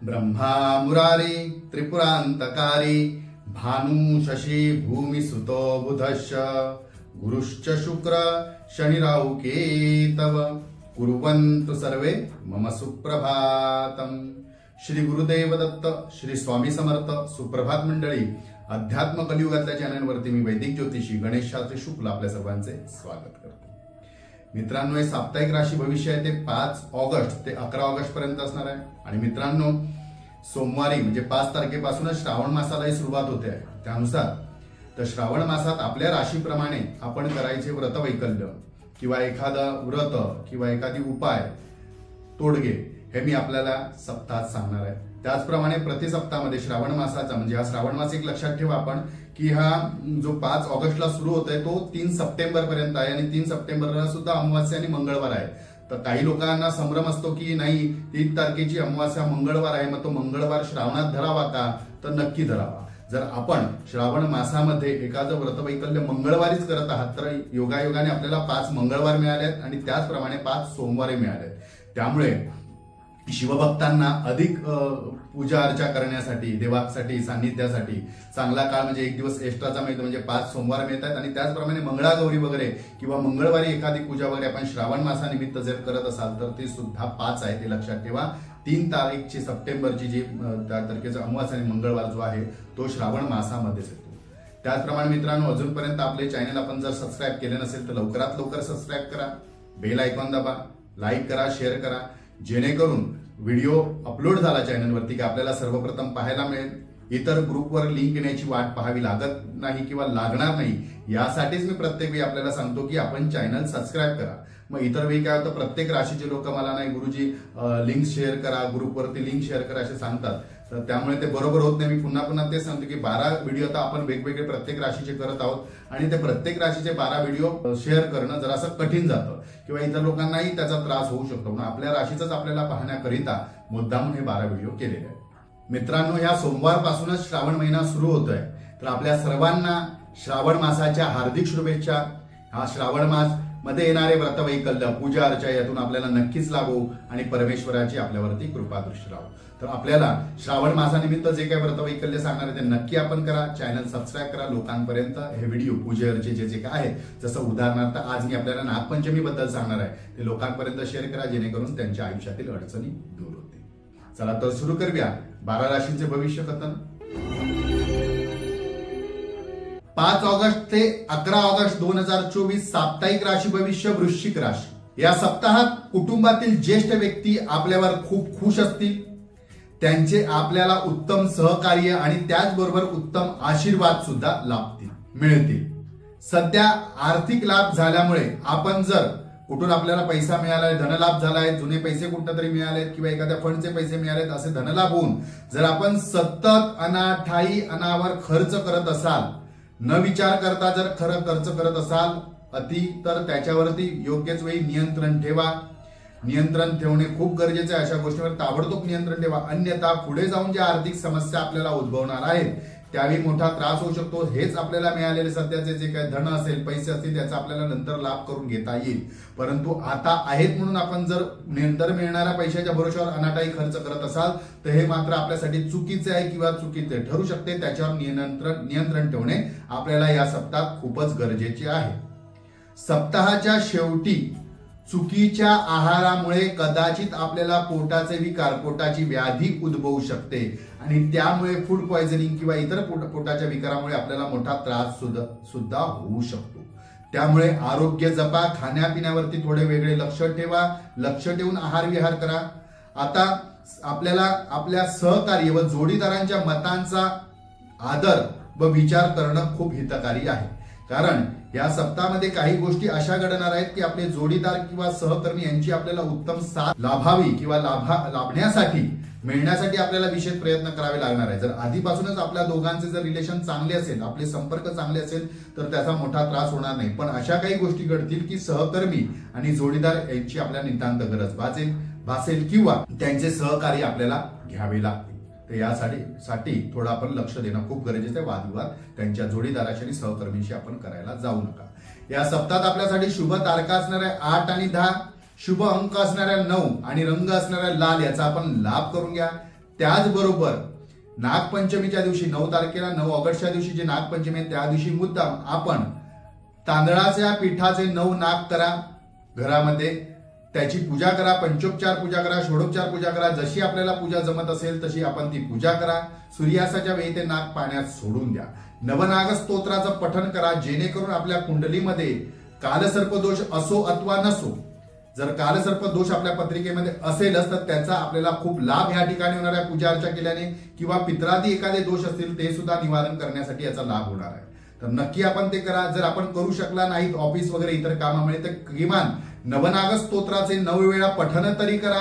ब्रह्मा मुरारी त्रिपुरांतकारी भानु शशी भूमी सुतो बुधश्च गुरुश्च शुक्र शनिराहु केतव कुर्वन्तु सर्वे मम सुप्रभातम। श्री गुरुदेव दत्त, श्री स्वामी समर्थ। सुप्रभात मंडळी, अध्यात्म कलियुगातल्या चॅनलवरती मी वैदिक ज्योतिषी गणेश शास्त्री शुक्ल आपल्या सर्वांचे स्वागत करतो। मित्रांनो, हे साप्ताहिक राशी भविष्य आहे ते 5 ऑगस्ट ते 11 ऑगस्ट पर्यंत असणार आहे। आणि मित्रांनो, सोमवारी म्हणजे 5 तारखेपासूनच श्रावण मासालाही सुरुवात होते आहे। त्यानुसार तर श्रावण मासात आपल्या राशीप्रमाणे आपण करायचे व्रत वैकल्य किंवा एखादं व्रत किंवा एखादी उपाय तोडगे हे मी आपल्याला सप्ताहात सांगणार आहे। त्याचप्रमाणे प्रति सप्ताहामध्ये श्रावण मासाचा म्हणजे हा श्रावण मास एक लक्षात ठेवा आपण की हा जो 5 ऑगस्टला सुरू होतोय तो 3 सप्टेंबर पर्यंत आहे आणि 3 सप्टेंबरला सुद्धा अमावास्या आणि मंगळवार आहे। तर काही लोकांना संभ्रम असतो की नाही 3 तारखेची अमावास्या मंगळवार आहे, मग तो मंगळवार श्रावणात धरावा का? तर नक्की धरावा। जर आपण श्रावण मासामध्ये एखादं व्रत वैकल्य मंगळवारीच करत आहात तर योगायोगाने आपल्याला 5 मंगळवार मिळाले आहेत आणि त्याचप्रमाणे 5 सोमवारी मिळाले आहेत। त्यामुळे शिवभक्तांना अधिक पूजा अर्चा करण्यासाठी, देवासाठी, सान्निध्यासाठी चांगला काळ म्हणजे एक दिवस एक्स्ट्राचा मिळतो, म्हणजे 5 सोमवार मिळतात। आणि त्याचप्रमाणे मंगळागौरी वगैरे किंवा मंगळवारी एखादी पूजा वगैरे आपण श्रावण मासानिमित्त जर करत असाल तर ती सुद्धा 5 आहे, ते लक्षात ठेवा। 3 तारीखची सप्टेंबरची जी तारखेचा अमावास्या आणि मंगळवार जो आहे तो श्रावण मासामध्येच येतो। त्याचप्रमाणे मित्रांनो, अजूनपर्यंत आपले चॅनल आपण जर सबस्क्राईब केले नसेल तर लवकरात लवकर सबस्क्राईब करा, बेल आयकॉन दाबा, लाईक करा, शेअर करा, जेणेकरून व्हिडिओ अपलोड झाला चॅनलवरती की आपल्याला सर्वप्रथम पाहायला मिळेल। इतर ग्रुपवर लिंक येण्याची वाट पाहावी लागत नाही किंवा लागणार नाही, यासाठीच मी प्रत्येक वेळी आपल्याला सांगतो की आपण चॅनल सबस्क्राईब करा। मग इतर वेळी काय होतं, प्रत्येक राशीचे लोक मला नाही गुरुजी लिंक शेअर करा, ग्रुपवरती लिंक शेअर करा असे सांगतात, तर त्यामुळे ते बरोबर होत नाही। मी पुन्हा पुन्हा तेच सांगतो की 12 व्हिडिओ आता आपण वेगवेगळे प्रत्येक राशीचे करत आहोत आणि ते प्रत्येक राशीचे 12 व्हिडिओ शेअर करणं जरासं कठीण जातं किंवा इतर लोकांनाही त्याचा त्रास होऊ शकतो, म्हणून आपल्या राशीचाच आपल्याला पाहण्याकरिता मुद्दामून हे 12 व्हिडिओ केलेले आहेत। मित्रांनो, या सोमवारपासूनच श्रावण महिना सुरू होतोय, तर आपल्या सर्वांना श्रावण मासाच्या हार्दिक शुभेच्छा। हा श्रावण मास मध्ये येणारे व्रत वैकल्य, पूजा अर्चा यातून आपल्याला नक्कीच लाभो आणि परमेश्वराची आपल्यावरती कृपा दृष्टी राहो। तर आपल्याला श्रावण मासानिमित्त जे काही व्रत वैकल्य सांगणार आहे ते नक्की आपण करा, चॅनल सबस्क्राईब करा, लोकांपर्यंत हे व्हिडिओ पूजे अर्चे जे काय आहे, जसं उदाहरणार्थ आज मी आपल्याला नागपंचमी बद्दल सांगणार आहे ते लोकांपर्यंत शेअर करा, जेणेकरून त्यांच्या आयुष्यातील अडचणी दूर होतील। चला तर सुरू करूया 12 राशींचे भविष्य कथन। 5 ऑगस्ट ते 11 ऑगस्ट 2024 साप्ताहिक राशी भविष्य वृश्चिक राशी। या सप्ताहात कुटुंबातील ज्येष्ठ व्यक्ती आपल्यावर खूप खुश असतील, त्यांचे आपल्याला उत्तम सहकार्य आणि त्याचबरोबर उत्तम आशीर्वाद सुद्धा मिळतील। सध्या आर्थिक लाभ झाल्यामुळे आपण जर कुठून आपल्याला पैसा मिळालाय, धनलाभ झालाय, जुने पैसे कुठं तरी मिळालेत किंवा एखाद्या फंडचे पैसे मिळालेत असे धनलाभ होऊन जर आपण सतत अनाठाई अनावर खर्च करत असाल, न विचार करता जर खर्च करत असाल तर त्याच्यावरती योग्यच वेळी नियंत्रण ठेवा। नियंत्रण ठेवणे खूप गरजेचे आहे, अशा गोष्टीवर ताबडतोब नियंत्रण ठेवा, अन्यथा पुढे जाऊन ज्या आर्थिक समस्या आपल्याला उद्भवणार आहेत त्यावेळी मोठा त्रास होऊ शकतो। हेच आपल्याला मिळालेले सध्याचे जे काही धन असेल, पैसे असतील, त्याचा आपल्याला नंतर लाभ करून घेता येईल, परंतु आता आहेत म्हणून आपण जर नंतर मिळणाऱ्या पैशाच्या भरोश्यावर अनाठाई खर्च करत असाल तर हे मात्र आपल्यासाठी चुकीचे आहे किंवा चुकीचे ठरू शकते। त्याच्यावर नियंत्रण ठेवणे आपल्याला या सप्ताहात खूपच गरजेचे आहे। सप्ताहाच्या शेवटी चुकीच्या आहारामुळे कदाचित आपल्याला पोटाचे विकार, पोटाची व्याधी उद्भवू शकते आणि त्यामुळे फूड पॉइझनिंग किंवा इतर पोटाच्या विकारामुळे आपल्याला मोठा त्रास सुद्धा होऊ शकतो। त्यामुळे आरोग्य जपा, खाण्यापिण्यावरती थोडे वेगळे लक्ष ठेवा, लक्ष ठेवून आहार विहार करा। आता आपल्याला आपल्या सहकार्य व जोडीदारांच्या मतांचा आदर व विचार करणं खूप हितकारी आहे, कारण या सप्ताहामध्ये काही गोष्टी अशा घडणार आहेत की आपले जोडीदार किंवा सहकर्मी यांची आपल्याला उत्तम साथ लाभावी किंवा लाभण्यासाठी मिळण्यासाठी आपल्याला विशेष प्रयत्न करावे लागणार आहे। जर आधीपासूनच आपल्या दोघांचे जर रिलेशन चांगले असेल, आपले संपर्क चांगले असेल तर त्याचा मोठा त्रास होणार नाही, पण अशा काही गोष्टी घडतील की सहकर्मी आणि जोडीदार यांची आपल्याला नितांत गरज भासेल किंवा त्यांचे सहकार्य आपल्याला घ्यावे लागतील। तर यासाठी थोडं आपण लक्ष देणं खूप गरजेचं आहे। वादविवाद त्यांच्या जोडीदाराशी आणि सहकर्मीशी आपण करायला जाऊ नका। या सप्ताहात आपल्यासाठी शुभ तारखा असणाऱ्या 8 आणि 10, शुभ अंक असणाऱ्या 9 आणि रंग असणाऱ्या लाल याचा आपण लाभ करून घ्या। त्याचबरोबर नागपंचमीच्या दिवशी 9 तारखेला 9 ऑगस्टच्या दिवशी जे नागपंचमी आहे त्या दिवशी मुद्दाम आपण तांदळाच्या पिठाचे 9 नाग करा घरामध्ये, त्याची पूजा करा, पंचोपचार पूजा करा, षोडोपचार पूजा करा, जशी आपल्याला पूजा जमत असेल तशी आपण ती पूजा करा. सूर्यास्ताच्या वेळी ते नाग पाण्यात सोडून द्या. नवनाग स्तोत्राचं पठण करा, जेणेकरून आपल्या कुंडलीमध्ये कालसर्पदोष असो अथवा नसो, जर कालसर्प दोष आपल्या पत्रिकेमध्ये असेलच तर त्याचा आपल्याला खूप लाभ या ठिकाणी होणार आहे पूजा अर्चा केल्याने, किंवा पित्रादी एखादे दोष असतील ते सुद्धा निवारण करण्यासाठी याचा लाभ होणार आहे. तर नक्की आपण ते करा. जर आपण करू शकला नाही ऑफिस वगैरे इतर कामामुळे तर किमान नवनाग स्तोत्राचे 9 वेळा पठण तरी करा.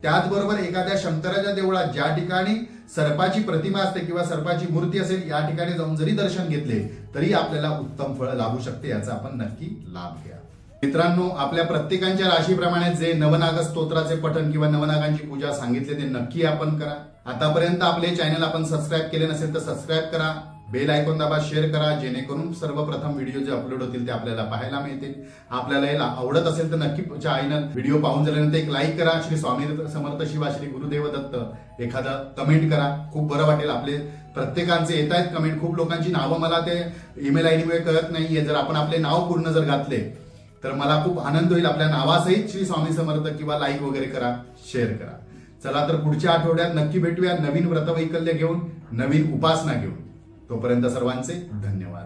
त्याचबरोबर एखाद्या शंकराच्या देवळात ज्या ठिकाणी सर्पाची प्रतिमा असते किंवा सर्पाची मूर्ती असेल या ठिकाणी जाऊन जरी दर्शन घेतले तरी आपल्याला उत्तम फळ लाभू शकते. याचा आपण नक्की लाभ घ्या. मित्रांनो, आपल्या प्रत्येकाच्या राशीप्रमाणे जे नवनाग स्तोत्राचे पठण किंवा नवनागांची पूजा सांगितले ते नक्की आपण करा. आतापर्यंत आपले चॅनल आपण सबस्क्राईब केले नसेल तर सबस्क्राईब करा, बेल आयकॉन दाबा, शेअर करा, जेणेकरून सर्वप्रथम व्हिडिओ जे अपलोड होतील ते आपल्याला पाहायला मिळतील. आपल्याला हे आवडत असेल तर नक्की चॅनल व्हिडिओ पाहून झाल्यानंतर एक लाईक करा. श्री स्वामी समर्थ शिवा, श्री गुरुदेव दत्त एखादा कमेंट करा, खूप बरं वाटेल. आपले प्रत्येकांचे येत आहेत कमेंट, खूप लोकांची नावं मला ते ईमेल आयडी मुळे कळत नाहीये. जर आपण आपले नाव पूर्ण जर घातले तर मला खूप आनंद होईल. आपल्या नावासहित श्री स्वामी समर्थ किंवा लाईक वगैरे करा, शेअर करा. चला तर पुढच्या आठवड्यात नक्की भेटूया नवीन व्रतवैकल्य घेऊन, नवीन उपासना घेऊन. तोपर्यंत सर्वांचे धन्यवाद.